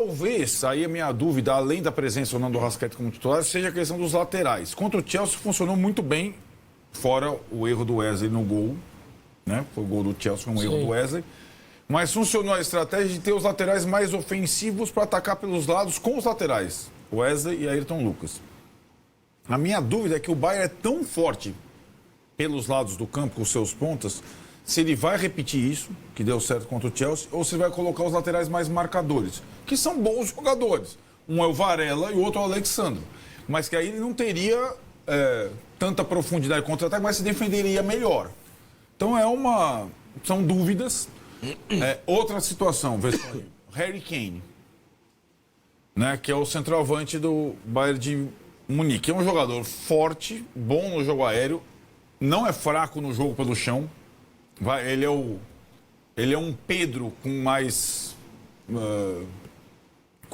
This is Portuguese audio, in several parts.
Talvez, aí a minha dúvida, além da presença ou não do Arrascaeta como titular, seja a questão dos laterais. Contra o Chelsea funcionou muito bem, fora o erro do Wesley no gol, né? Foi o gol do Chelsea, foi um erro do Wesley. Mas funcionou a estratégia de ter os laterais mais ofensivos para atacar pelos lados com os laterais, Wesley e Ayrton Lucas. A minha dúvida é que o Bayern é tão forte pelos lados do campo, com os seus pontas, se ele vai repetir isso, que deu certo contra o Chelsea, ou se ele vai colocar os laterais mais marcadores, que são bons jogadores. Um é o Varela e o outro é o Alexandre. Mas que aí ele não teria tanta profundidade contra-ataque, mas se defenderia melhor. Então são dúvidas. Outra situação, Harry Kane, né, que é o centroavante do Bayern de Munique. É um jogador forte, bom no jogo aéreo, não é fraco no jogo pelo chão. Ele é um Pedro com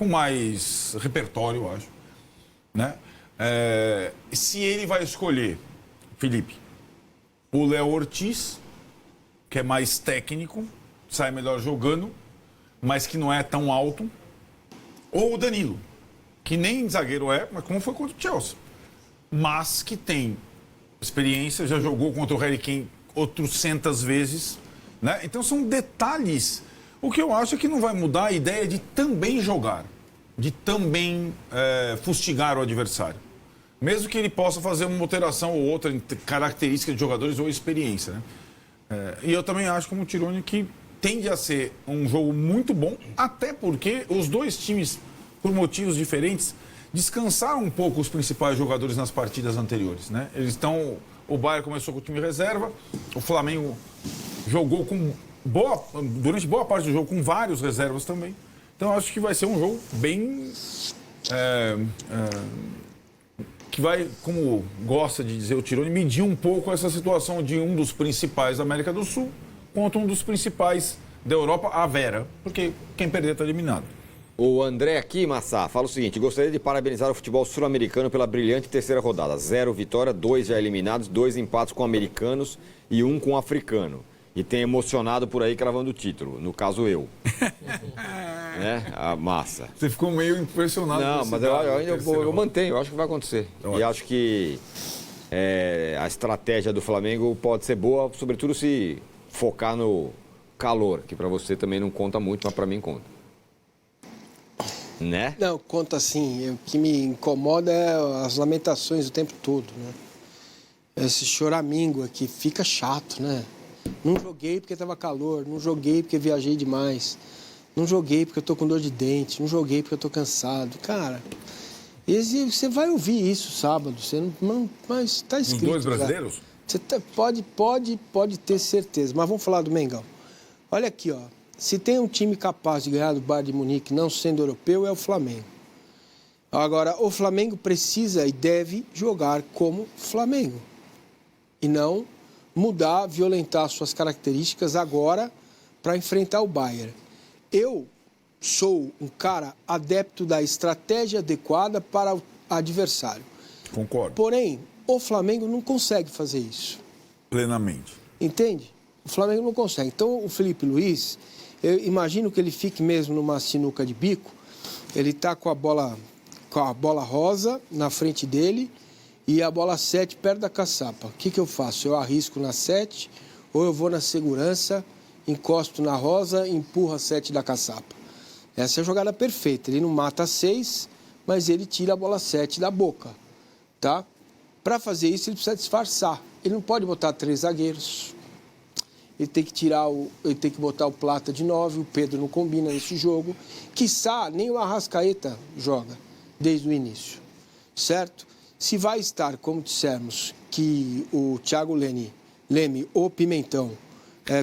mais repertório, eu acho, né? Se ele vai escolher, Felipe, o Léo Ortiz, que é mais técnico, sai melhor jogando, mas que não é tão alto, ou o Danilo, que nem zagueiro mas como foi contra o Chelsea, mas que tem experiência, já jogou contra o Harry Kane outras 100 vezes, né? Então são detalhes. O que eu acho é que não vai mudar a ideia de também jogar, de também fustigar o adversário. Mesmo que ele possa fazer uma alteração ou outra em características de jogadores ou experiência, né? E eu também acho, como o Tironi, que tende a ser um jogo muito bom, até porque os dois times, por motivos diferentes, descansaram um pouco os principais jogadores nas partidas anteriores, né? O Bayern começou com o time reserva, o Flamengo jogou durante boa parte do jogo com vários reservas também. Então acho que vai ser um jogo bem que vai, como gosta de dizer o Tironi, medir um pouco essa situação de um dos principais da América do Sul contra um dos principais da Europa, a Vera, porque quem perder está eliminado. O André aqui, Massá, fala o seguinte: gostaria de parabenizar o futebol sul-americano pela brilhante terceira rodada. 0 vitória, 2 já eliminados, 2 empates com americanos e 1 com africano. E tem emocionado por aí cravando o título, no caso eu. Né? A Massa. Você ficou meio impressionado. Não, mas eu mantenho, eu acho que vai acontecer. E acho que a estratégia do Flamengo pode ser boa, sobretudo se focar no calor, que para você também não conta muito, mas para mim conta. Né? Não, conta sim. O que me incomoda é as lamentações o tempo todo, né? Esse choramingo aqui fica chato, né? Não joguei porque estava calor, não joguei porque viajei demais, não joguei porque eu tô com dor de dente, não joguei porque eu tô cansado. Cara, você vai ouvir isso sábado, mas tá escrito. Os dois brasileiros? Você pode ter certeza. Mas vamos falar do Mengão. Olha aqui, ó. Se tem um time capaz de ganhar do Bayern de Munique não sendo europeu, é o Flamengo. Agora, o Flamengo precisa e deve jogar como Flamengo. E não mudar, violentar suas características agora para enfrentar o Bayern. Eu sou um cara adepto da estratégia adequada para o adversário. Concordo. Porém, o Flamengo não consegue fazer isso. Plenamente. Entende? O Flamengo não consegue. Então, o Felipe Luiz, eu imagino que ele fique mesmo numa sinuca de bico. Ele está com a bola rosa na frente dele e a bola 7 perto da caçapa. O que eu faço? Eu arrisco na 7 ou eu vou na segurança, encosto na rosa e empurro a 7 da caçapa. Essa é a jogada perfeita. Ele não mata a 6, mas ele tira a bola 7 da boca, tá? Para fazer isso, ele precisa disfarçar. Ele não pode botar 3 zagueiros. Ele tem que botar o Plata de 9, o Pedro não combina nesse jogo. Quiçá, nem o Arrascaeta joga desde o início, certo? Se vai estar, como dissemos, que o Thiago Leme, o Pimentão,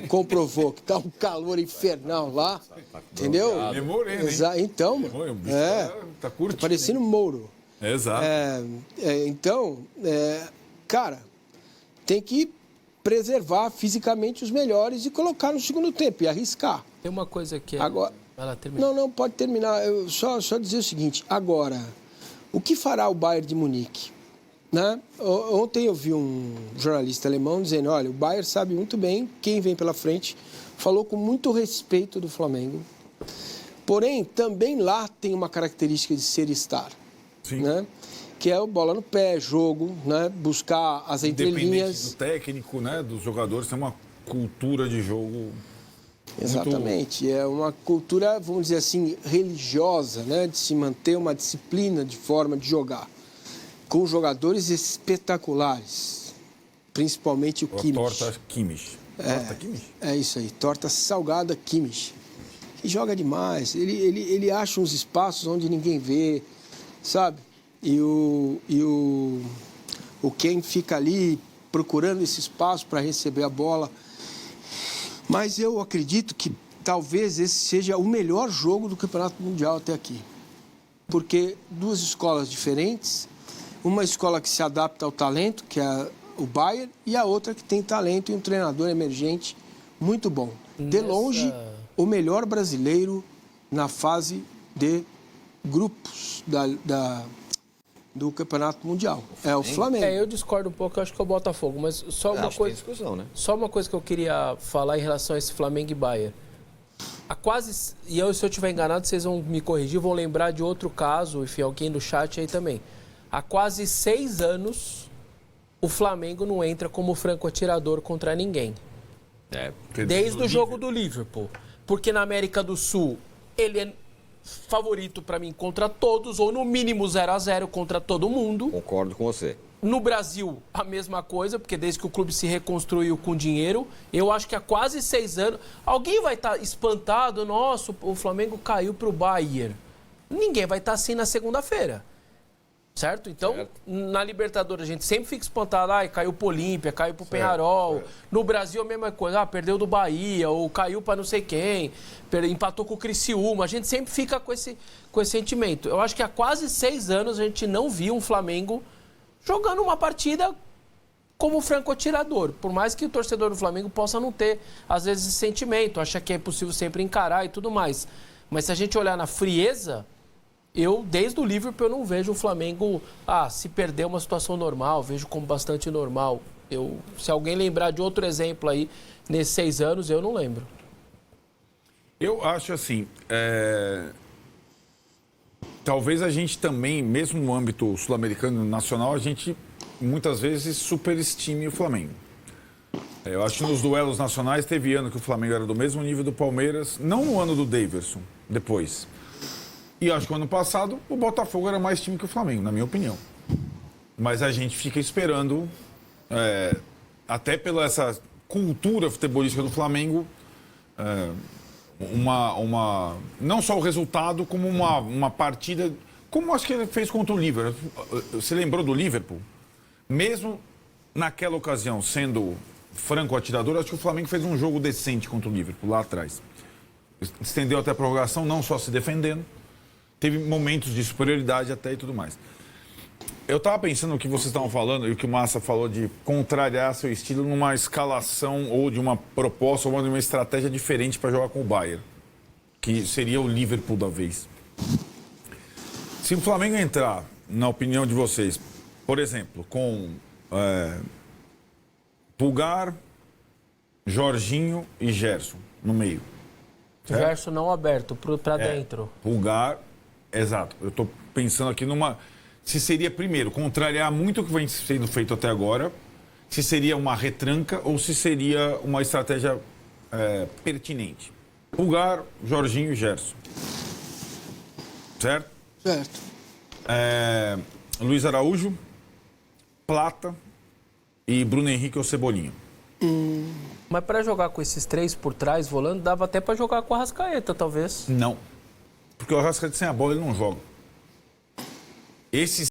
comprovou que está um calor infernal lá, entendeu? Demorei, hein? Então, tá curtindo, parecendo Mouro. Exato. Então, cara, tem que preservar fisicamente os melhores e colocar no segundo tempo e arriscar. Tem uma coisa que agora, ela termina. Não, pode terminar. Eu só dizer o seguinte, agora, o que fará o Bayern de Munique? Né? Ontem eu vi um jornalista alemão dizendo, olha, o Bayern sabe muito bem quem vem pela frente, falou com muito respeito do Flamengo. Porém, também lá tem uma característica de ser estar, Sim. né? Que é o bola no pé, jogo, né? Buscar as Independente entrelinhas. do técnico, né? Dos jogadores, tem uma cultura de jogo. Exatamente. É uma cultura, vamos dizer assim, religiosa, né? De se manter uma disciplina de forma de jogar. Com jogadores espetaculares. Principalmente o Kimmich. Torta Kimmich. Torta Kimmich? É isso aí, torta salgada Kimmich. Que joga demais. Ele acha uns espaços onde ninguém vê, sabe? E o Ken fica ali procurando esse espaço para receber a bola. Mas eu acredito que talvez esse seja o melhor jogo do Campeonato Mundial até aqui. Porque duas escolas diferentes, uma escola que se adapta ao talento, que é o Bayern, e a outra que tem talento e um treinador emergente muito bom. De longe, o melhor brasileiro na fase de grupos do Campeonato Mundial. É o Flamengo. Eu discordo um pouco, eu acho que é o Botafogo, mas só uma coisa, discussão, né? só uma coisa que eu queria falar em relação a esse Flamengo e Bayern. Se eu estiver enganado, vocês vão me corrigir, vão lembrar de outro caso, enfim, alguém do chat aí também. Há quase 6 anos, o Flamengo não entra como franco-atirador contra ninguém. Desde o jogo do Liverpool. Porque na América do Sul, ele é favorito para mim contra todos, ou no mínimo 0-0 contra todo mundo. Concordo com você. No Brasil, a mesma coisa, porque desde que o clube se reconstruiu com dinheiro, eu acho que há quase 6 anos... Alguém vai estar espantado, nossa, o Flamengo caiu para o Bayern. Ninguém vai estar assim na segunda-feira. Certo? Então, na Libertadores, a gente sempre fica espantado. Caiu pro Olímpia, caiu pro Peñarol. No Brasil, a mesma coisa. Perdeu do Bahia, ou caiu para não sei quem. Empatou com o Criciúma. A gente sempre fica com esse sentimento. Eu acho que há quase 6 anos a gente não viu um Flamengo jogando uma partida como franco-atirador. Por mais que o torcedor do Flamengo possa não ter, às vezes, esse sentimento. Acha que é possível sempre encarar e tudo mais. Mas se a gente olhar na frieza... desde o Liverpool, eu não vejo o Flamengo, se perder uma situação normal, vejo como bastante normal. Se alguém lembrar de outro exemplo aí, nesses 6 anos, eu não lembro. Eu acho assim, talvez a gente também, mesmo no âmbito sul-americano e nacional, a gente muitas vezes superestime o Flamengo. Eu acho que nos duelos nacionais teve ano que o Flamengo era do mesmo nível do Palmeiras, não no ano do Daverson, depois. E acho que o ano passado o Botafogo era mais time que o Flamengo, na minha opinião. Mas a gente fica esperando, até pela essa cultura futebolística do Flamengo, não só o resultado, como uma partida, como acho que ele fez contra o Liverpool. Você lembrou do Liverpool? Mesmo naquela ocasião, sendo franco-atirador, acho que o Flamengo fez um jogo decente contra o Liverpool lá atrás. Estendeu até a prorrogação, não só se defendendo. Teve momentos de superioridade até e tudo mais. Eu estava pensando no que vocês estavam falando e o que o Massa falou de contrariar seu estilo numa escalação ou de uma proposta ou de uma estratégia diferente para jogar com o Bayern, que seria o Liverpool da vez. Se o Flamengo entrar, na opinião de vocês, por exemplo, com Pulgar, Jorginho e Gerson no meio. Gerson não aberto, para dentro. Pulgar... Exato. Eu estou pensando aqui se seria, primeiro, contrariar muito o que vem sendo feito até agora, se seria uma retranca ou se seria uma estratégia pertinente. Pulgar, Jorginho e Gerson. Certo? Certo. Luiz Araújo, Plata e Bruno Henrique ou Cebolinha. Mas para jogar com esses 3 por trás, volando, dava até para jogar com a Arrascaeta, talvez. Não. Porque o Arrascaeta sem a bola ele não joga. Esses